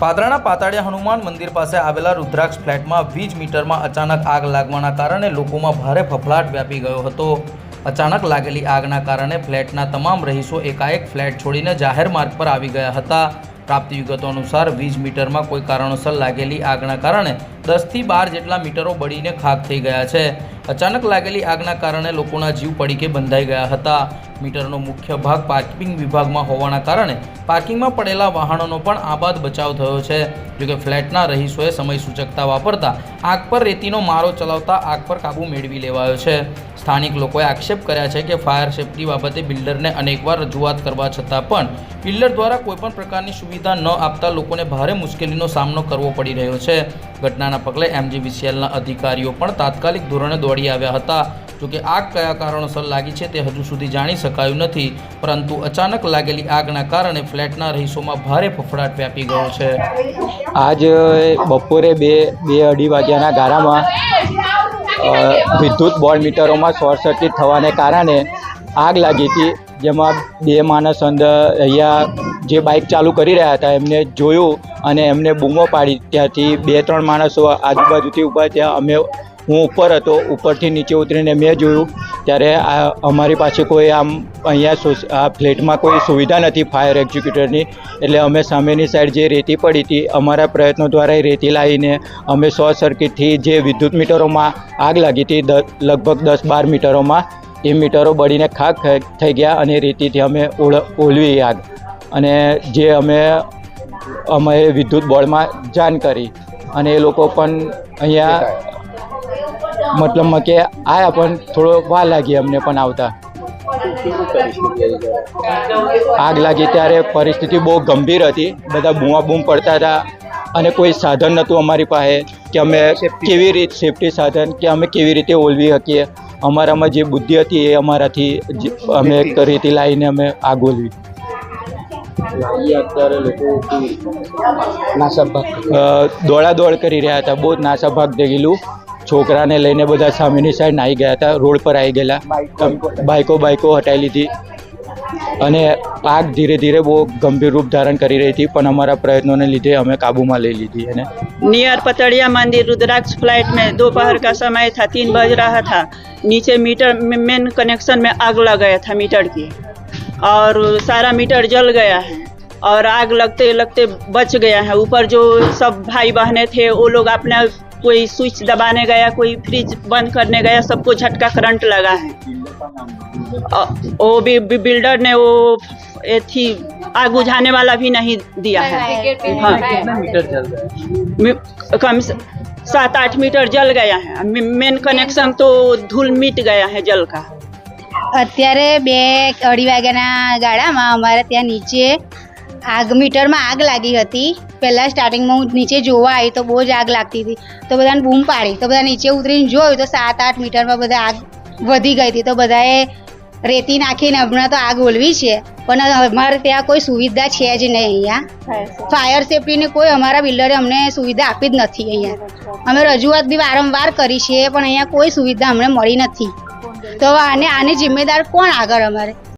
પાદરાના પાતાળિયા હનુમાન મંદિર પાસે આવેલા રુદ્રાક્ષ ફ્લેટમાં વીજ મીટરમાં અચાનક આગ લાગવાના કારણે લોકોમાં ભારે ફફડાટ વ્યાપી ગયો હતો। અચાનક લાગેલી આગના કારણે ફ્લેટના તમામ રહીશો એકાએક ફ્લેટ છોડીને જાહેર માર્ગ પર આવી ગયા હતા। પ્રાપ્ત વિગતો અનુસાર વીજ મીટરમાં કોઈ કારણોસર લાગેલી આગના કારણે 10 થી 12 જેટલા મીટરો બળીને ખાખ થઈ ગયા છે। અચાનક લાગેલી આગના કારણે લોકોના જીવ પડીકે બંધાઈ ગયા હતા। મીટરનો મુખ્ય ભાગ પાર્કિંગ વિભાગમાં હોવાના કારણે પાર્કિંગમાં પડેલા વાહનોનો પણ આબાદ બચાવ થયો છે। જોકે ફ્લેટના રહીશોએ સમય સૂચકતા વાપરતા આગ પર રેતીનો મારો ચલાવતા આગ પર કાબૂ મેળવી લેવાયો છે। સ્થાનિક લોકોએ આક્ષેપ કર્યા છે કે ફાયર સેફટી બાબતે બિલ્ડરને અનેકવાર રજૂઆત કરવા છતાં પણ બિલ્ડર દ્વારા કોઈપણ પ્રકારની સુવિધા ન આપતા લોકોને ભારે મુશ્કેલીનો સામનો કરવો પડી રહ્યો છે। ઘટનાના પગલે MGVCLના અધિકારીઓ પણ તાત્કાલિક ધોરણે દોડી આવ્યા હતા। જોકે આગ કયા કારણોસર લાગી છે તે હજુ સુધી જાણી શકાયું નથી, પરંતુ અચાનક લાગેલી આગના કારણે ફ્લેટના રહીશોમાં ભારે ફફડાટ વ્યાપી ગયો છે। આજ બપોરે 2-2:30 વાગ્યાના ગાળામાં વિદ્યુત બોર્ડ મીટરોમાં શોર્ટ સર્કિટ થવાને કારણે આગ લાગી હતી, જેમાં 2 માણસ અંદર અહીંયા જે બાઇક ચાલુ કરી રહ્યા હતા એમને જોયું અને એમને બૂમો પાડી। ત્યાંથી 2-3 માણસો આજુબાજુથી ઊભા થયા। હું ઉપર હતો, ઉપરથી નીચે ઉતરીને મેં જોયું ત્યારે અમારી પાસે કોઈ અહીંયા આ ફ્લેટમાં કોઈ સુવિધા નથી ફાયર એક્ઝિક્યુટરની, એટલે અમે સામેની સાઈડ જે રેતી પડી હતી અમારા પ્રયત્નો દ્વારા એ રેતી લાવીને અમે શોર્ટ સર્કિટથી જે વિદ્યુત મીટરોમાં આગ લાગી હતી લગભગ 10-12 મીટરોમાં એ મીટરો બળીને ખાખ થઈ ગયા અને રેતીથી અમે ઓલવી આગ, અને જે અમે વિદ્યુત બોર્ડમાં જાણ કરી અને એ લોકો પણ અહીંયા મતલબમાં કે આયા પણ થોડો વાર લાગી અમને પણ આવતા। આગ લાગી ત્યારે પરિસ્થિતિ બહુ ગંભીર હતી, બધા બૂમાબૂમ પડતા હતા અને કોઈ સાધન નહોતું અમારી પાસે કે અમે કેવી રીતે સેફટી સાધન કે અમે કેવી રીતે ઓલવી શકીએ। અમારામાં જે બુદ્ધિ હતી એ અમારાથી અમે રેતી લાવીને અમે આગ ઓલવી। દોડાદોડ કરી રહ્યા હતા, બહુ જ નાસાભાગ થઈ ગયેલું। છોકરાને લઈને બધા સામેની સાઈડ આવી ગયા હતા, રોડ પર આવી ગયેલા, બાઇકો હટાવી લીધી અને આગ ધીરે ધીરે બહુ ગંભીર રૂપ धारण કરી રહી थी, પણ અમારા પ્રયત્નોને લીધે અમે काबू में ले ली थी। है नियर पतड़िया मंदिर रुद्राक्ष फ्लैट में दोपहर का समय था, 3 बज रहा था। नीचे मीटर मेन कनेक्शन में आग लग गया था मीटर की, और सारा मीटर जल गया है और आग लगते लगते बच गया है। ऊपर जो सब भाई बहने थे वो लोग अपना कोई स्विच दबाने गया, कोई फ्रिज बंद करने गया, सबको झटका करंट लगा है। वो भी बिल्डर ने वो थी आग बुझाने वाला भी नहीं दिया है। हाँ, कम 7-8 मीटर जल गया है। मेन कनेक्शन तो धूल मिट गया है जल का। અત્યારે 2-2:30 વાગ્યાના ગાળામાં અમારે ત્યાં નીચે આગ મીટરમાં આગ લાગી હતી। પહેલાં સ્ટાર્ટિંગમાં હું નીચે જોવા આવી તો બહુ જ આગ લાગતી હતી, તો બધાને બૂમ પાડી, તો બધા નીચે ઉતરીને જોયું તો 7-8 મીટરમાં બધા આગ વધી ગઈ હતી। તો બધાએ રેતી નાખીને હમણાં તો આગ ઓલવી છે, પણ અમારે ત્યાં કોઈ સુવિધા છે જ નહીં। અહીંયા ફાયર સેફટીની કોઈ અમારા બિલ્ડરે અમને સુવિધા આપી જ નથી। અહીંયા અમે રજૂઆત બી વારંવાર કરી છે, પણ અહીંયા કોઈ સુવિધા અમને મળી નથી। તો આને જિમ્મેદાર કોણ આગળ અમારે?